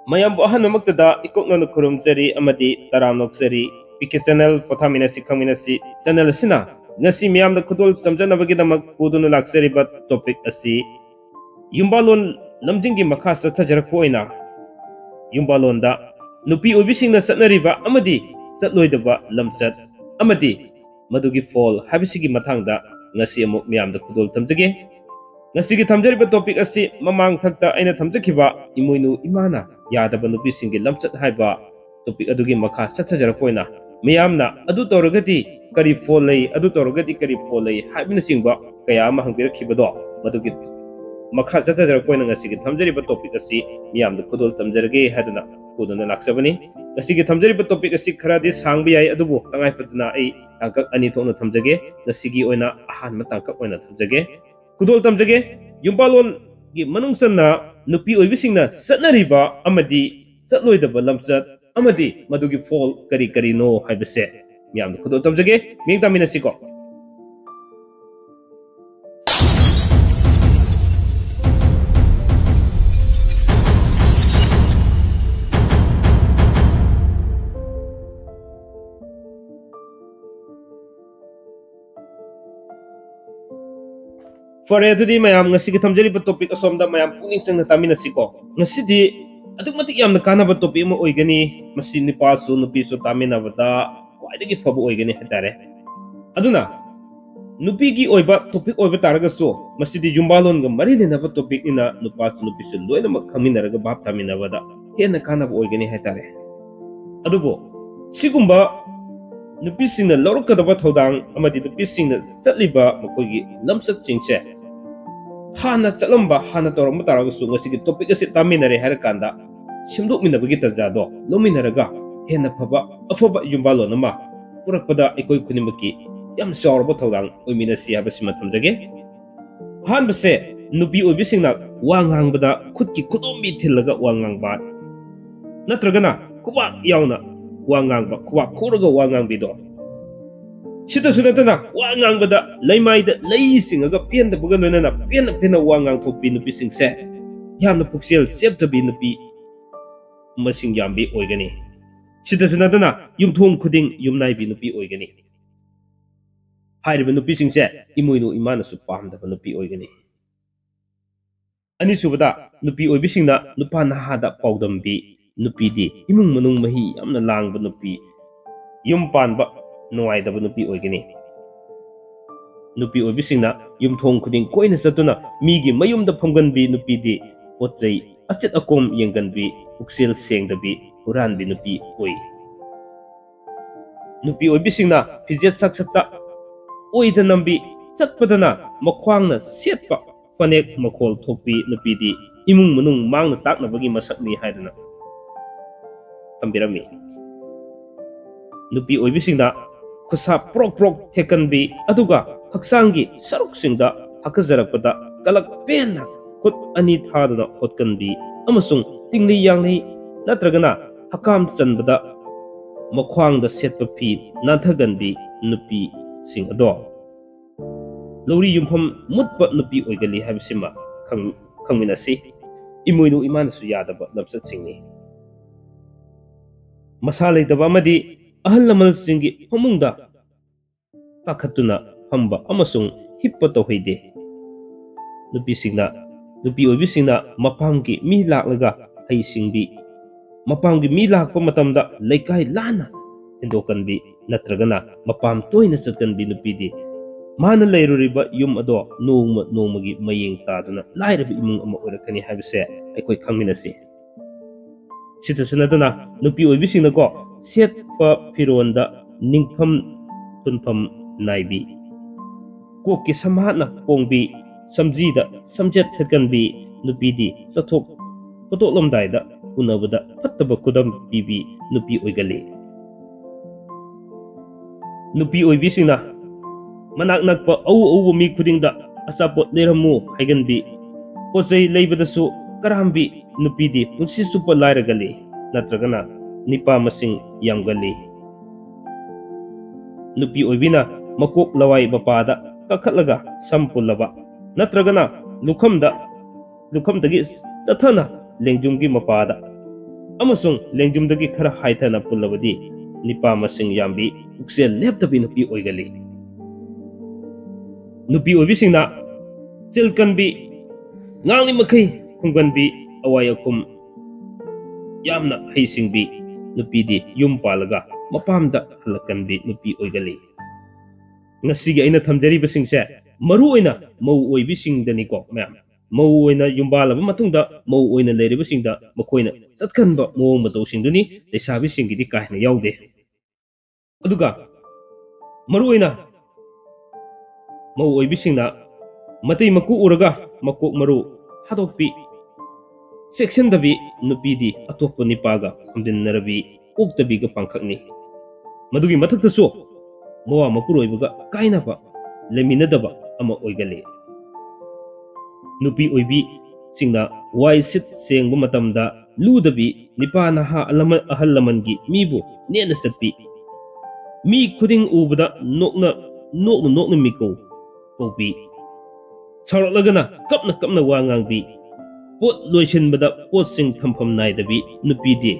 mayam bu ahan mamaktada ikokna kurumjari amadi taramnoksari piki channel pothaminasi khangminasi channel sina ngasi miyam da khudol tamjanabagi damak pudunu laksari ba topic asi Yumbalon lamjingi makha sathajarak poina Yumbalonda nupi obisingna Chatnariba amadi Chatloidaba Lamchat amadi madugi fall habisigi mathangda ngasi amuk miyam da khudol tamjage ngasi gi thamjariba topic asi mamang thakta aina thamjakhiba imoinu imana yadaba nupisingi Lamchat haiba topic adugi makha sathajarak poina miyamna adu torogati kari fall lay adu torogati kari fall lay haibina singba kaya ama hangbirakhiba madugi makha sathajarak poina ngasi gi thamjariba topic asi miyam da khudol tamjarage haduna puduna laksabani ngasi gi thamjariba topic asi kharadi sangbi yai adubu tangai patna ai tangkak ani thokna thamjage ngasi gi oina ahan matangkak oina thamjage khudol tamjage Yumbalon gi manungsanna nupi oibisingna Chatnariba amadi Chatloidaba Lamchat amadi madugi fall kari kari no haibase miyam da khudol tamjage mingtaminasi ko Fare adudi mayam ngasi gi thamjariba topic asomda mayam puning sangna taminasi ko ngasidi aduk matik yamna kanaba topic mo oigani masi nipasu nupisu taminabada kwaidagi fabu oigani hatare aduna nupi gi oiba topic oiba taragaso masidi Yumbalon ga mari lenaba topic ina nupasu nupisu loina makhaminaraga bab taminabada hena kanaba oigani hatare adubo sigumba nupisingna lorukadaba thodang amadi nupisingna chatliba makoigi Lamchat singse hana chalamba hana toramba taragasu ngasigi topic asi taminare harakanda simdokminabagi tajado lominaraga hena phaba afoba Yumbalon ama purakpada ekoi khunimaki yam sawrba thodang oiminasi habasima thamjage hanbase nupi oibisingna wangangbada khutki khudombi thillaga wangangba natragana kuba yauna wangangba kuba khuraga wangangbido sita sunatana wangangbada leimaida leisingaga penda buga loinana pena wangang thokpi nupi singse yamna puksel septabi nupi masing yambi oigani sita sunatana yumthong khuding yumnaibi nupi oigani hairiba nupi singse imoinu imana su pamdaba nupi oigani ani subada nupi oibisingna nupa nahada paudambi nupi di imung manung mahi yamna langba nupi yum panba nuaidaba nupi oigani nupi oibisingna yumthong khuding koina satuna migi mayumda phomganbi nupi di pochai achet akom yenganbi puksel sengdabi huranbi nupi oi nupi oibisingna fijet saksata oida nambi chatpadana makhwangna setpa panek makhol thokpi nupi di imung manung mangna taknabagi masakni haidana tambirami nupi oibisingna khusa prok thekanbi aduga haksangi saruk-singda hakajarakpada kalak pena khut ani thadana hotkanbi amasung tingli yangni natragana hakam chanbada makhwangda setpa phi nathaganbi nupi sing ado lori yumpham mutpa nupi oigali habisima khangminasi imoinu imanasu yadaba Lamchat singni masalai daba amadi ahal lamal singi pamungda pakhatuna phamba amasung hippa tohide nupi oibisingna mapamgi mi laklaga hai singbi mapamgi mi lakpa matamda leikai lana hindokanbi natragana mapam toina chatkanbi nupidi mana leiruriba yum ado nongmagi mayeng taduna lairabi imung ama oirakani habise aikoi khangminasi sita sunadana nupi oibisingna ko setpa fironda ningpham tunpham naibi kokki samhatna pongbi samjida samjet thetkanbi nupidi chathok potolomdaida unabada phattaba kudam pibi nupi oigali nupi oibisingna manak nakpa au mi khudingda asapot leramu haiganbi pochai leibadasu karambi nupidi punsi supa lairagali natragana nipa masing yamgali nupi oibina makok lawai bapada kakhatlaga sampulaba natragana lukhamdagi chathana lengjumgi mapada amasung lengjumdagi khara haithana pullabadi nipa masing yambi uksel leptabi nupi oigali nupi oibisingna chilkanbi ngangni makai khungganbi awayakum yamna heisingbi nupidi yum palaga mapamda halakanbi nupi oigali ngasigi aina thamjari basingse maru oina mau oibisingdani ko ma'am mau oina yumbalaba matungda mau oina leiribasingda makoina satkanba mawong matawsingduni leisabisingidi kaihna yaude aduga maru oina mau oibisingna matay maku uraga makok maru hadokpi section dabi nupidi atokpa nipaga hamdinnarabi oktabiga pangkhakni madugi mathaktasu mawa mapuroibaga kainaba leminadaba ama oigali nupi oibi singna wai sit sengba matamda ludabi nipa naha ahal lamangi mibu nena satpi mi khuding ubada nokna miko kopi chaulagana kapna wa ngangbi pot loishinbada pot sing thampham naidabi nupi di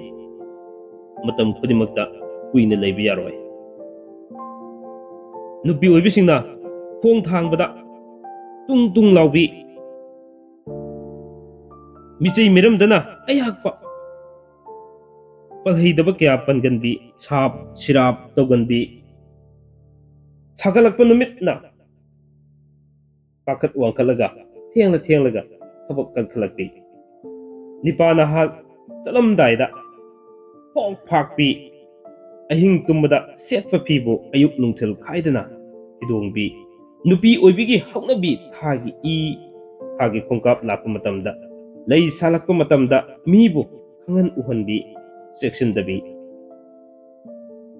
matam khudimakta kuina leibi yaroi nupi oibisingna khong thangbada tung laubi michei miramdana ayakpa palheidaba kya panganbi sap sirap toganbi sagalakpa numitna pakat wangkalaga thenglaga thabak kalkhalakpi nipana ha talamdaida pong phakpi ahing tumbada setpa phibu ayuk nungthil khaidana idongbi nupi oibigi hauknabi thagi khongkap lakpa matamda lei salakpa matamda mibu khangan uhanbi section dabi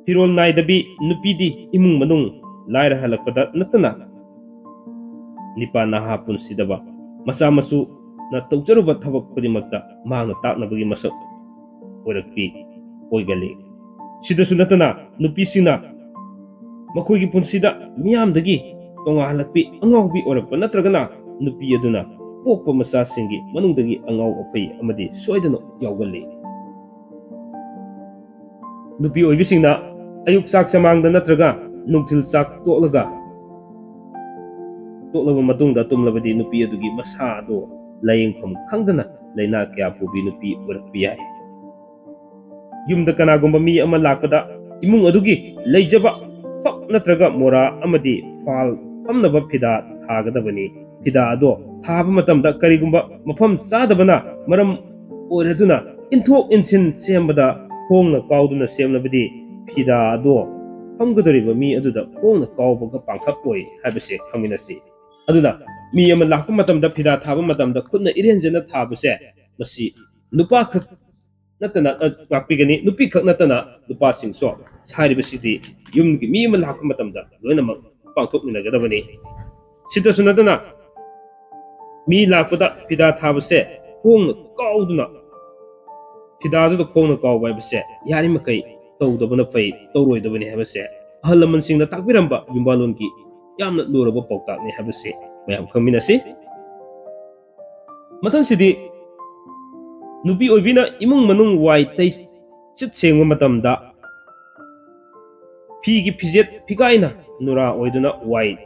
hirol naidabi nupidi imung manung laira halakpada natana nipa naha punsidaba masa masu na tawjaruba thabak padimakta mangna taknabagi masak oirakpi oigali sidasu natana nupisina makoigi punsida miyamdagi tongahalakpi angawbi orakpa natragana nupi aduna pokpa masasingi manungdagi angaw afai amadi soidana yawgali nupi oibisingna ayuk sak samangda natraga nungthil sak toklaba matungda tumlabadi nupi adugi masa ado layengpham khangdana laina kya pubi nupi orakpi yai yumda kanagumba mi ama lakpada imung adugi leijaba fak natraga mora amadi fal pamnaba phida thagadabani phida ado thaba matamda karigumba mafam sadabana maram oiraduna inthok insin sembada khongna kauduna semnabadi phida ado hamgadariba mi aduda khongna kaubaga pangkhap oi habase khangminasi aduna mi ama lakpa matamda phida thaba matamda khutna irenjana thabase masi nupa khak natana ngakpigani nupi khak natana nupa singso saribasidi yumgi mi ama lakpa matamda loinamak pangthokminagadabani sidasu natana mi lakpada phida thabase khongna kauduna phida adu khongna kauba habase yari makai tawdabana fai tawroidabani habase ahal laman singna takbiramba yumbalonki yamna luraba pauktakni habase mayam khangminasi mathang sidi nupi oibina imung manung wai tai chit sengwa matamda phigi phijet phigaina nura oiduna wai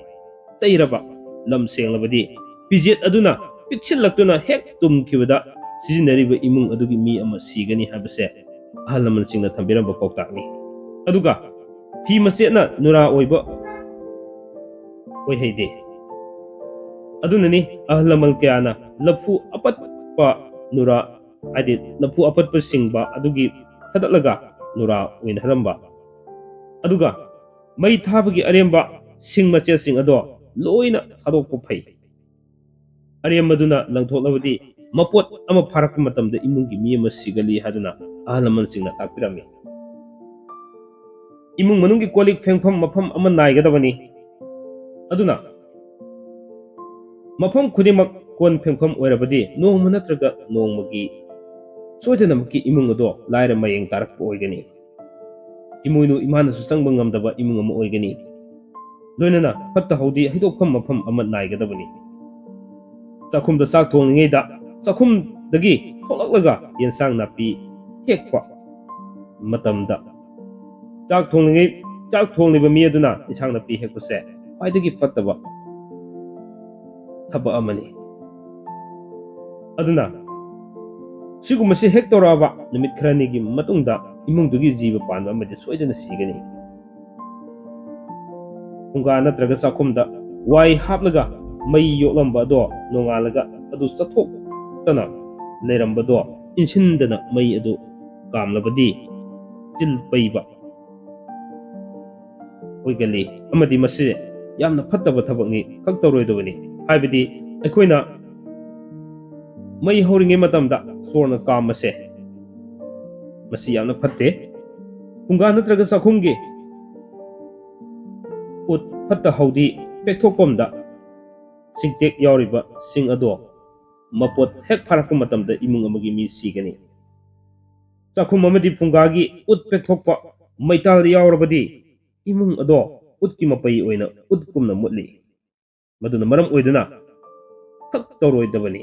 tairaba lam senglabadi phijet aduna pikchillaktuna hek tumkhibada sijinariba imung adugi mi ama sigani habase ahal laman singna thambiramba pauktakni aduga phi masena nura oiba oiheide adunani ahal lamal kyana lafu apatpa nura adi lafu apatpa singba adugi thadalaga nura oinharamba aduga mai thabagi aremba singmache sing ado loina thadokpa phai aremmaduna langthoklabadi mapot ama pharakpa matamda imungi mi ama sigali haduna ahal laman singna takpirami imung manungi kolik phengpham mafam ama naigadabani aduna mafam khudimak kon phengpham oirabadi nongma natraga nongmagi soidanamaki imung ado laira mayeng tarakpa oigani imuinu imanasu sangba ngamdaba imung ama oigani loinana fatta haudi hidokpham mafam ama naigadabani chakhumda sak thonglingeida chakhumdagi tholaklaga yensang napi ꯍꯦꯛꯄ ꯃꯇꯝꯗ ꯆꯥꯛ ꯊꯣꯡꯂꯤꯕ ꯃꯤ ꯑꯗꯨꯅ ꯏꯟꯁꯥꯡ ꯅꯥꯄꯤ ꯍꯦꯛꯄꯁꯦ ꯈ꯭ꯋꯥꯏꯗꯒꯤ ꯐꯠꯇꯕ ꯊꯕꯛ ꯑꯃꯅꯤ ꯑꯗꯨꯅ ꯁꯤꯒꯨꯝꯕꯁꯤ ꯍꯦꯛ ꯇꯧꯔꯛꯑꯕ ꯅꯨꯃꯤꯠ ꯈꯔꯅꯤꯒꯤ ꯃꯇꯨꯡꯗ ꯏꯃꯨꯡꯗꯨꯒꯤ ꯖꯤꯕ ꯄꯥꯟꯕ ꯑꯃꯗꯤ ꯁꯣꯏꯗꯅ ꯁꯤꯒꯅꯤ ꯐꯨꯡꯒꯥ ꯅꯠꯇ꯭ꯔꯒ ꯆꯥꯛꯈꯨꯝꯗ ꯋꯥꯏ ꯍꯥꯞꯂꯒ ꯃꯩ ꯌꯣꯛꯂꯝꯕ ꯑꯗꯣ ꯅꯣꯡꯉꯥꯜꯂꯒ ꯑꯗꯨ ꯆꯠꯊꯣꯛꯇꯅ ꯂꯩꯔꯝꯕꯗꯣ ꯏꯟꯁꯤꯟꯗꯅ ꯃꯩ ꯑꯗꯨ ꯀꯥꯝꯂꯕꯗꯤ ꯆꯤꯜ ꯄꯩꯕ ꯑꯣꯏꯒꯜꯂꯤ ꯑꯃꯗꯤ ꯃꯁꯤ ꯌꯥꯝꯅ ꯐꯠꯇꯕ ꯊꯕꯛꯅꯤ ꯈꯛ ꯇꯧꯔꯣꯏꯗꯕꯅꯤ ꯍꯥꯏꯕꯗꯤ ꯑꯩꯈꯣꯏꯅ ꯃꯩ ꯍꯧꯔꯤꯉꯩ ꯃꯇꯝꯗ ꯁꯣꯔꯅ ꯀꯥꯝꯕꯁꯦ ꯃꯁꯤ ꯌꯥꯝꯅ ꯐꯠꯇꯦ ꯐꯨꯡꯒꯥ ꯅꯠꯇ꯭ꯔꯒ ꯆꯥꯛꯈꯨꯝꯒꯤ ꯎꯠ ꯐꯠꯇ ꯍꯥꯎꯊꯤ ꯄꯦꯛꯊꯣꯛꯐꯝꯗ ꯁꯤꯡꯇꯦꯛ ꯌꯥꯎꯔꯤꯕ ꯁꯤꯡ ꯑꯗꯣ ꯃꯄꯣꯠ ꯍꯦꯛ ꯐꯥꯔꯛꯄ ꯃꯇꯝꯗ ꯏꯃꯨꯡ ꯑꯃꯒꯤ ꯃꯤ ꯁꯤꯒꯅꯤ ꯆꯥꯛꯈꯨꯝ ꯑꯃꯗꯤ ꯐꯨꯡꯒꯥꯒꯤ ꯎꯠ ꯄꯦꯛꯊꯣꯛꯄ ꯃꯩꯇꯥꯜ ꯌꯥꯎꯔꯕꯗꯤ ꯏꯃꯨꯡ ꯑꯗꯣ ꯎꯠꯀꯤ ꯃꯄꯩ ꯑꯣꯏꯅ ꯎꯠꯀꯨꯝꯅ ꯃꯨꯠꯂꯤ ꯃꯗꯨꯅ ꯃꯔꯝ ꯑꯣꯏꯗꯨꯅ ꯈꯛ ꯇꯧꯔꯣꯏꯗꯕꯅꯤ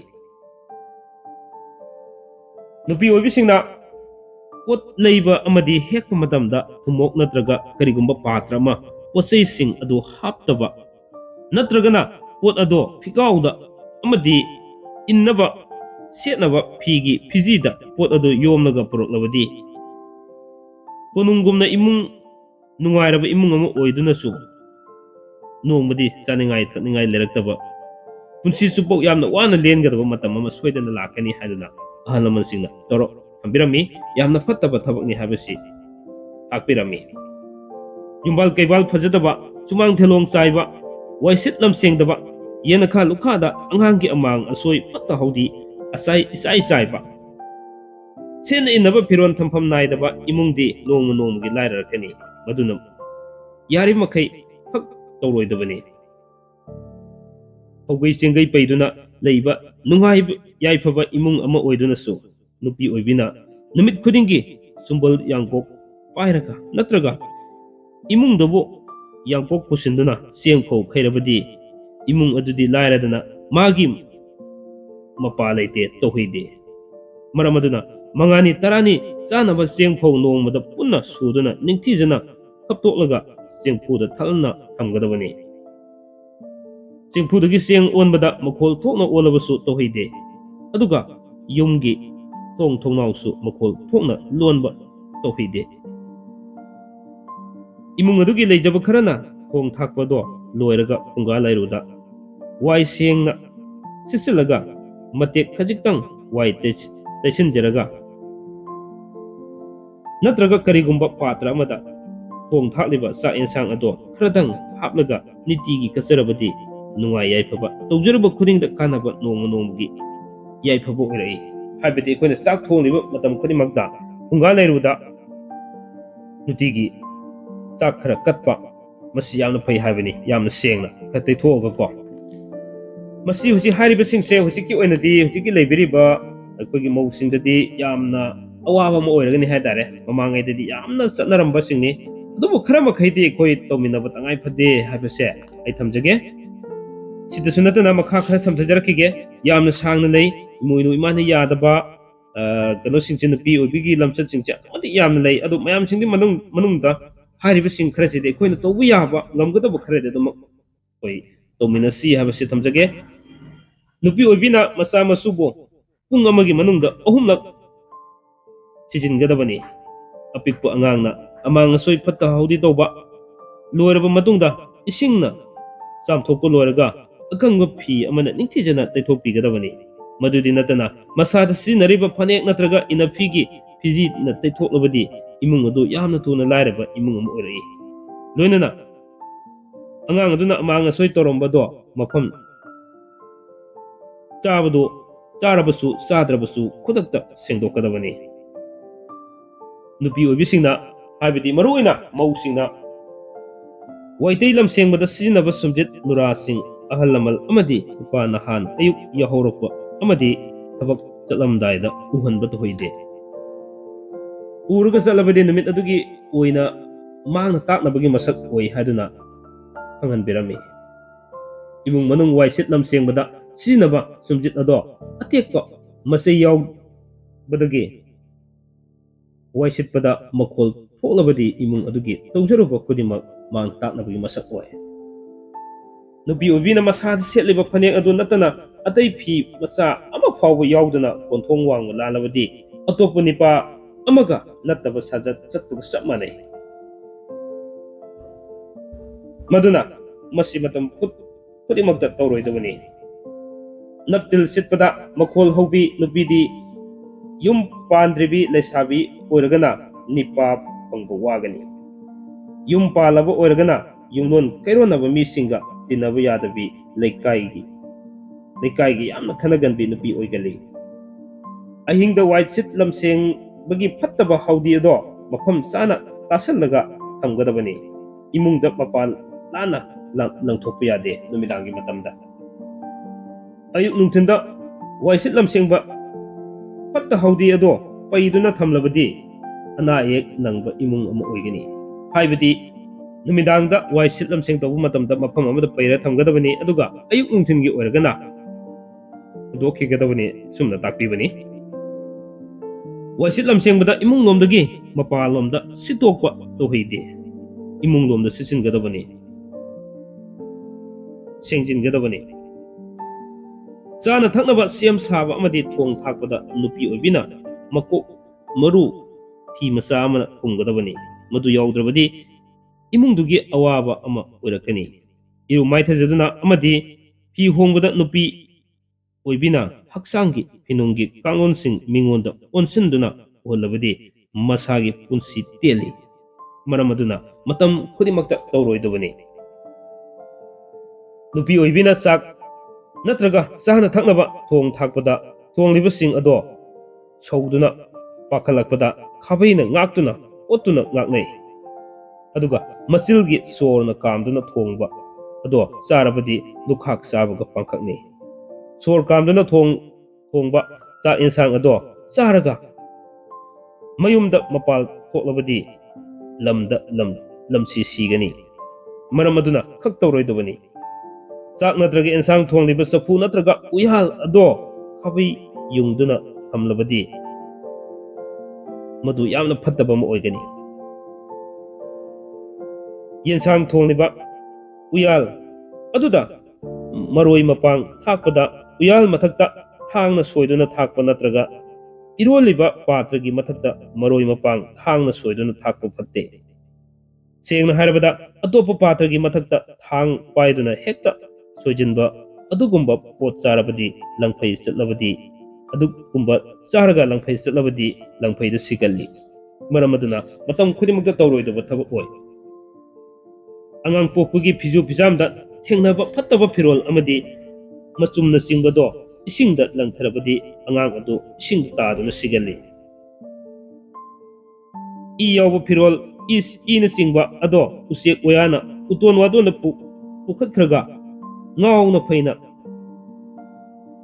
ꯅꯨꯄꯤ ꯑꯣꯏꯕꯤꯁꯤꯡꯅ ꯄꯣꯠ ꯂꯩꯕ ꯑꯃꯗꯤ ꯍꯦꯛꯄ ꯃꯇꯝꯗ ꯊꯨꯝꯃꯣꯛ ꯅꯠꯇ꯭ꯔꯒ ꯀꯔꯤꯒꯨꯝꯕ ꯄꯥꯇ꯭ꯔ ꯑꯃ ꯄꯣꯠꯆꯩꯁꯤꯡ ꯑꯗꯨ ꯍꯥꯞꯇꯕ ꯅꯠꯇ꯭ꯔꯒꯅ ꯄꯣꯠ ꯑꯗꯣ ꯐꯤꯀꯥꯎꯗ ꯑꯃꯗꯤ ꯏꯟꯅꯕ ꯁꯦꯠꯅꯕ ꯐꯤꯒꯤ ꯐꯤꯖꯤꯗ ꯄꯣꯠ ꯑꯗꯨ ꯌꯣꯝꯂꯒ ꯄꯨꯔꯛꯂꯕꯗꯤ ꯀꯣꯅꯨꯡꯒꯨꯝꯅ ꯏꯃꯨꯡ ꯅꯨꯡꯉꯥꯏꯔꯕ ꯏꯃꯨꯡ ꯑꯃ ꯑꯣꯏꯗꯨꯅꯁꯨ ꯅꯣꯡꯃꯗꯤ ꯆꯥꯅꯤꯡꯉꯥꯏ ꯊꯛꯅꯤꯡꯉꯥꯏ ꯂꯩꯔꯛꯇꯕ ꯄꯨꯟꯁꯤ ꯆꯨꯞꯄ ꯌꯥꯝꯅ ꯋꯥꯅ ꯂꯦꯟꯒꯗꯕ ꯃꯇꯝ ꯑꯃ ꯁꯣꯏꯗꯅ ꯂꯥꯛꯀꯅꯤ ꯍꯥꯏꯗꯨꯅ ꯑꯍꯜ ꯂꯃꯟꯁꯤꯡꯅ ꯊꯝꯕꯤꯔꯝꯃꯤ ꯌꯥꯝꯅ ꯐꯠꯇꯕ ꯊꯕꯛꯅꯤ ꯍꯥꯏꯕꯁꯤ ꯇꯥꯛꯄꯤꯔꯝꯃꯤ ꯌꯨꯝꯕꯥꯜ ꯀꯩꯕꯥꯜ ꯐꯖꯗꯕ ꯁꯨꯃꯥꯡ ꯊꯦꯂꯣꯡ ꯆꯥꯏꯕ ꯋꯥꯏꯁꯤꯠ ꯂꯝꯁꯦꯡꯗꯕ ꯌꯦꯅꯈꯥ ꯂꯨꯈꯥꯗ ꯑꯉꯥꯡꯒꯤ ꯑꯃꯥꯡ ꯑꯁꯣꯏ ꯐꯠꯇ ꯍꯥꯎꯊꯤ ꯏꯆꯥꯏ ꯆꯥꯏꯕ ꯁꯦꯠꯅ ꯏꯟꯅꯕ ꯐꯤꯔꯣꯜ ꯊꯝꯐꯝ ꯅꯥꯏꯗꯕ ꯏꯃꯨꯡꯗꯤ ꯅꯣꯡꯃ ꯅꯣꯡꯃꯒꯤ ꯂꯥꯏꯔꯔꯛꯀꯅꯤ ꯃꯗꯨꯅ ꯌꯥꯔꯤꯃꯈꯩ ꯈꯛ ꯇꯧꯔꯣꯏꯗꯕꯅꯤ ꯍꯧꯒꯩ ꯆꯦꯡꯒꯩ ꯄꯩꯗꯨꯅ ꯂꯩꯕ ꯅꯨꯡꯉꯥꯏꯕ ꯌꯥꯏꯐꯕ ꯏꯃꯨꯡ ꯑꯃ ꯑꯣꯏꯗꯨꯅꯁꯨ ꯅꯨꯄꯤ ꯑꯣꯏꯕꯤꯅ ꯅꯨꯃꯤꯠ ꯈꯨꯗꯤꯡꯒꯤ ꯁꯨꯝꯕꯜ ꯌꯥꯡꯀꯣꯛ ꯄꯥꯏꯔꯒ ꯅꯠꯇ꯭ꯔꯒ ꯏꯃꯨꯡꯗꯕꯨ ꯌꯥꯡꯀꯣꯛ ꯄꯨꯁꯤꯟꯗꯨꯅ ꯆꯦꯡ ꯐꯧ ꯈꯩꯔꯕꯗꯤ ꯏꯃꯨꯡ ꯑꯗꯨꯗꯤ ꯂꯥꯏꯔꯗꯅ ꯃꯥꯒꯤ ꯃꯄꯥ ꯂꯩꯇꯦ ꯇꯧꯍꯩꯗꯦ ꯃꯔꯝ ꯑꯗꯨꯅ ꯃꯉꯥꯅꯤ ꯇꯔꯥꯅꯤ ꯆꯥꯅꯕ ꯆꯦꯡ ꯐꯧ ꯅꯣꯡꯃꯗ ꯄꯨꯟꯅ ꯁꯨꯗꯨꯅ ꯅꯤꯡꯊꯤꯖꯅ ꯈꯞꯇꯣꯛꯂꯒ ꯆꯦꯡꯐꯨꯗ ꯊꯜꯅ ꯊꯝꯒꯗꯕꯅꯤ ꯆꯦꯡꯐꯨꯗꯒꯤ ꯆꯦꯡ ꯑꯣꯟꯕꯗ ꯃꯈꯣꯜ ꯊꯣꯛꯅ ꯑꯣꯜꯂꯕꯁꯨ ꯇꯧꯍꯩꯗꯦ ꯑꯗꯨꯒ ꯌꯨꯝꯒꯤ ꯊꯣꯡ ꯊꯣꯡꯅꯥꯎꯁꯨ ꯃꯈꯣꯜ ꯊꯣꯛꯅ ꯂꯣꯟꯕ ꯇꯧꯍꯩꯗꯦ ꯏꯃꯨꯡ ꯑꯗꯨꯒꯤ ꯂꯩꯖꯕ ꯈꯔꯅ ꯊꯣꯡ ꯊꯥꯛꯄꯗꯣ ꯂꯣꯏꯔꯒ ꯐꯨꯡꯒꯥ ꯂꯩꯔꯨꯗ ꯋꯥꯏ ꯁꯦꯡꯅ ꯁꯤꯠꯆꯤꯜꯂꯒ ꯃꯇꯦꯛ ꯈꯖꯤꯛꯇꯪ ꯋꯥꯏ ꯇꯩꯁꯤꯟꯖꯔꯒ ꯅꯠꯇ꯭ꯔꯒ ꯀꯔꯤꯒꯨꯝꯕ ꯄꯥꯇ꯭ꯔ ꯑꯃꯗ ꯊꯣꯡ ꯊꯥꯛꯂꯤꯕ ꯆꯥꯛ ꯌꯦꯟꯁꯥꯡ ꯑꯗꯣ ꯈꯔꯗꯪ ꯍꯥꯞꯂꯒ ꯅꯤꯇꯤꯒꯤ ꯀꯠꯆꯔꯕꯗꯤ ꯅꯨꯡꯉꯥꯏ ꯌꯥꯏꯐꯕ ꯇꯧꯖꯔꯤꯕ ꯈꯨꯗꯤꯡꯗ ꯀꯥꯟꯅꯕ ꯅꯣꯡꯃ ꯅꯣꯡꯃꯒꯤ ꯌꯥꯏꯐꯕ ꯑꯣꯏꯔꯛꯏ ꯍꯥꯏꯕꯗꯤ ꯑꯩꯈꯣꯏꯅ ꯆꯥꯛ ꯊꯣꯡꯂꯤꯕ ꯃꯇꯝ ꯈꯨꯗꯤꯡꯃꯛꯇ ꯐꯨꯡꯒꯥ ꯂꯩꯔꯨꯗ ꯅꯨꯡꯇꯤꯒꯤ ꯆꯥꯛ ꯈꯔ ꯀꯠꯄ ꯃꯁꯤ ꯌꯥꯝꯅ ꯐꯩ ꯍꯥꯏꯕꯅꯤ ꯌꯥꯝꯅ ꯁꯦꯡꯅ ꯈꯔ ꯇꯩꯊꯣꯛꯑꯒꯀꯣ ꯃꯁꯤ ꯍꯧꯖꯤꯛ ꯍꯥꯏꯔꯤꯕꯁꯤꯡꯁꯦ ꯍꯧꯖꯤꯛꯀꯤ ꯑꯣꯏꯅꯗꯤ ꯍꯧꯖꯤꯛꯀꯤ ꯂꯩꯕꯤꯔꯤꯕ ꯑꯩꯈꯣꯏꯒꯤ ꯃꯧꯁꯤꯡꯗꯗꯤ ꯌꯥꯝꯅ ꯑꯋꯥꯕ ꯑꯃ ꯑꯣꯏꯔꯒꯅꯤ ꯍꯥꯏꯇꯥꯔꯦ ꯃꯃꯥꯡꯉꯩꯗꯗꯤ ꯌꯥꯝꯅ ꯆꯠꯅꯔꯝꯕꯁꯤꯡꯅꯤ ꯑꯗꯨꯕꯨ ꯈꯔ ꯃꯈꯩꯗꯤ ꯑꯩꯈꯣꯏ ꯇꯧꯃꯤꯟꯅꯕ ꯇꯉꯥꯏ ꯐꯗꯦ ꯍꯥꯏꯕꯁꯦ ꯑꯩ ꯊꯝꯖꯒꯦ ꯁꯤꯗꯁꯨ ꯅꯠꯇꯅ ꯃꯈꯥ ꯈꯔ ꯁꯝꯊꯖꯔꯛꯈꯤꯒꯦ ꯌꯥꯝꯅ ꯁꯥꯡꯅ ꯂꯩ ꯏꯃꯣꯏꯅꯨ ꯏꯃꯥꯅ ꯌꯥꯗꯕ ꯀꯩꯅꯣꯁꯤꯡꯁꯦ ꯅꯨꯄꯤ ꯑꯣꯏꯕꯤꯒꯤ ꯂꯝꯆꯠꯁꯤꯡꯁꯦ ꯑꯃꯗꯤ ꯌꯥꯝꯅ ꯂꯩ ꯑꯗꯨ ꯃꯌꯥꯝꯁꯤꯡꯒꯤ ꯃꯅꯨꯡꯗ ꯍꯥꯏꯔꯤꯕꯁꯤꯡ ꯈꯔꯁꯤꯗꯤ ꯑꯩꯈꯣꯏꯅ ꯇꯧꯕ ꯌꯥꯕ ꯉꯝꯒꯗꯕ ꯈꯔꯗꯤ ꯑꯗꯨꯃꯛ ꯑꯩꯈꯣꯏ ꯇꯧꯃꯤꯟꯅꯁꯤ ꯍꯥꯏꯕꯁꯤ ꯊꯝꯖꯒꯦ ꯅꯨꯄꯤ ꯑꯣꯏꯕꯤꯅ ꯃꯆꯥ ꯃꯁꯨꯕꯨ ꯄꯨꯡ ꯑꯃꯒꯤ ꯃꯅꯨꯡꯗ 3 ꯊꯤꯖꯤꯟꯒꯗꯕꯅꯤ ꯑꯄꯤꯛꯄ ꯑꯉꯥꯡꯅ ꯑꯃꯥꯡ ꯑꯁꯣꯏ ꯐꯠꯇ ꯍꯥꯎꯊꯤ ꯇꯧꯕ ꯂꯣꯏꯔꯕ ꯃꯇꯨꯡꯗ ꯏꯁꯤꯡꯅ ꯆꯥꯝꯊꯣꯛꯄ ꯂꯣꯏꯔꯒ ꯑꯀꯪꯕ ꯐꯤ ꯑꯃꯅ ꯅꯤꯡꯊꯤꯖꯅ ꯇꯩꯊꯣꯛꯄꯤꯒꯗꯕꯅꯤ ꯃꯗꯨꯗꯤ ꯅꯠꯇꯅ ꯃꯁꯥꯗ ꯁꯤꯖꯤꯟꯅꯔꯤꯕ ꯐꯅꯦꯛ ꯅꯠꯇ꯭ꯔꯒ ꯏꯅꯐꯤꯒꯤ ꯐꯤꯖꯤꯅ ꯇꯩꯊꯣꯛꯂꯕꯗꯤ ꯏꯃꯨꯡ ꯑꯗꯨ ꯌꯥꯝꯅ ꯊꯨꯅ ꯂꯥꯏꯔꯕ ꯏꯃꯨꯡ ꯑꯃ ꯑꯣꯏꯔꯛꯏ ꯂꯣꯏꯅꯅ ꯑꯉꯥꯡ ꯑꯗꯨꯅ ꯑꯃꯥꯡ ꯑꯁꯣꯏ ꯇꯧꯔꯝꯕꯗꯣ ꯃꯐꯝ ꯆꯥꯔꯕꯁꯨ ꯆꯥꯗ꯭ꯔꯕꯁꯨ ꯈꯨꯗꯛꯇ ꯁꯦꯡꯗꯣꯛꯀꯗꯕꯅꯤ ꯅꯨꯄꯤ ꯑꯣꯏꯕꯤꯁꯤꯡꯅ ꯍꯥꯏꯕꯗꯤ ꯃꯔꯨꯑꯣꯏꯅ ꯃꯧꯁꯤꯡꯅ ꯋꯥꯏꯇꯩ ꯂꯝꯁꯦꯡꯕꯗ ꯁꯤꯖꯤꯟꯅꯕ ꯁꯨꯝꯖꯤꯠ ꯅꯨꯔꯥꯁꯤꯡ ꯑꯍꯜ ꯂꯃꯟ ꯑꯃꯗꯤ ꯅꯨꯄꯥ ꯅꯍꯥꯟ ꯑꯌꯨꯛ ꯌꯥꯍꯧꯔꯛꯄ ꯑꯃꯗꯤ ꯊꯕꯛ ꯆꯠꯂꯝꯗꯥꯏꯗ ꯎꯍꯟꯕ ꯇꯧꯍꯩꯗꯦ ꯎꯔꯒ ꯆꯠꯂꯕꯗꯤ ꯅꯨꯃꯤꯠ ꯑꯗꯨꯒꯤ ꯑꯣꯏꯅ ꯃꯥꯡꯅ ꯇꯥꯛꯅꯕꯒꯤ ꯃꯁꯛ ꯑꯣꯏ ꯍꯥꯏꯗꯨꯅ ꯈꯪꯍꯟꯕꯤꯔꯝꯃꯤ ꯏꯃꯨꯡ ꯃꯅꯨꯡ ꯋꯥꯏꯁꯤꯠ ꯂꯝꯁꯦꯡꯕꯗ ꯁꯤꯖꯤꯟꯅꯕ ꯁꯨꯝꯖꯤꯠ ꯑꯗꯣ ꯑꯇꯦꯛꯄ ꯃꯆꯩ ꯌꯥꯎꯕꯗꯒꯤ wai sitpada makhol tholabadi imung adugi tawjaruba kudimak mang taknabagi masak oy nupi obina masad setliba phanek adu natana atai phi macha ama fawba yauduna konthong wang lalabadi atopa nipa amaga nataba sajat chattuga sapmanai maduna masi matam kudimakta tawroidabani naptil sitpada makhol hobi nupidi yum pandribi lesabi oiragana nipa pangba wagani yum palaba oiragana yumlon kaironaba mi singa tinaba yadabi lekai yamna khanaganbi nupi oigali ahingda white sit lamseng bagi phattaba haudi ado mafam sana tasallaga thamgadabani imungda mapal lana langthokpa yade numidangi matamda ayuk nungthinda white sit lamseng ba fatta haudi ado paiduna thamlabadi ana ek nangba imung ama oigani haibadi numidangda wai sitlam seng tabu matamda mafam amada paira thamgadabani aduga ayuk nungthingi oiragana dokhigadabani sumna takpibani wai sitlam sengbada imung lomdagi mapal lomda sitokpa tohide imung lomda sichingadabani sengjingadabani chana thaknaba sem saba amadi thong thakpada nupi oibina makok maru thi macha amana khumgadabani madu yaudrabadi imungdugi awaba ama oirakani iru maithajaduna amadi phi hongbada nupi oibina haksangi phinunggi kanglonsing mingonda onsinduna olabadi masagi punsi teli maramaduna matam khudimakta tawroidabani nupi oibina chak natraga sahana thaknaba thong thakpada thonglibasing ado sauduna pakhalakpada khabaina ngaktuna ottuna ngaknai aduga machilgi sorna kamduna thongba ado charabadi lukhak sabaga pangkhakni sor kamduna thongba cha insang ado charaga mayumda mapal thoklabadi lamsi sigani maramaduna khak tawroidabani chak natraga insang thongliba safu natraga uyal ado khabai yungduna thamlabadi madu yamna phattaba ma oigani yensang thongliba uyal aduda maroi mapang thakpada uyal mathakta thangna soiduna thakpa natraga iroliba patragi mathakta maroi mapang thangna soiduna thakpa phatte sengna harabada atopa patragi mathakta thang paiduna hekta soijinba adugumba pot charabadi langphai chatlabadi adugumba charaga langphai chatlabadi langphai da sigalli maramaduna matam khudimakta tawroidaba thabak oi angang pokpugi phiju phijamda thengnaba phattaba phirol amadi machumna singbado isingda langtharabadi angang adu ising taaduna sigalli i yawba phirol ina singba ado usek oyana uton wadona pukhakraga ngawna phaina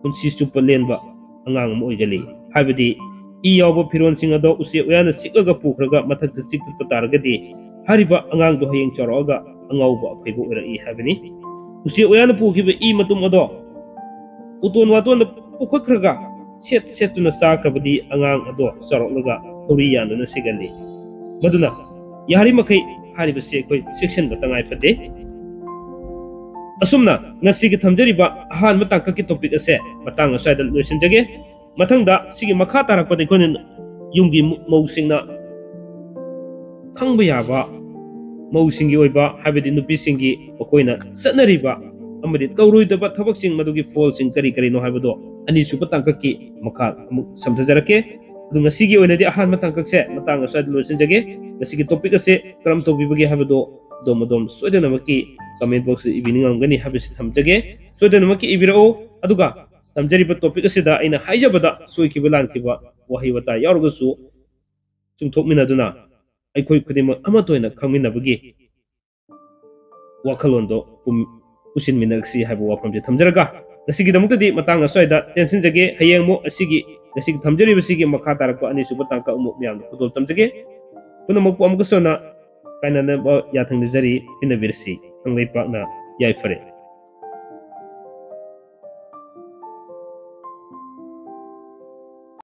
punsi chupa lenba angang am oigali habadi i yawba phiron sing ado usek oyana sikaga pukhraga mathakta sikta taragadi hariba angang do hayeng choroga angauba phaibu ira habani usi oyana pukiba i matum ado uton wadon pukhakraga setuna sakrabadi angang ado sarolaga thori yanuna sigali maduna yari makai hariba se koi section batangai phate asumna ngasigi thamjariba ahan matang ka topic ase matang asai dal loisinjage mathangda sigi makha tarakpade konin yumgi mausingna khangba yaba mausingi oiba habidi nupisingi okoina Chatnariba amadi tawroidaba thabaksing madugi folsing kari no habado ani supa tangkaki makha amuk samthajarake adu ngasigi oinadi ahan matangkakse matang asai dal loisinjage ngasigi topic ase karam tobibagi habado domodom soidanamaki comment box evening angani habisi thamjage soidanamaki ibirao aduga tamjariba topic asida aina haijabada soikiba lankiba wahiwata yarugasu chungthokminaduna aikoi khudima amatoina khangminabagi wakalondo pusin minaksi haibu wafamje thamjaraga ngasigi damukadi matang asoida tension jage hayeng mo asigi ngasigi thamjariba sigi makha tarakpa ani suba tangka umuk myam pudol tamjage punamuk amukasona kainana yathang nizari inabirsi anglai pakna yai fare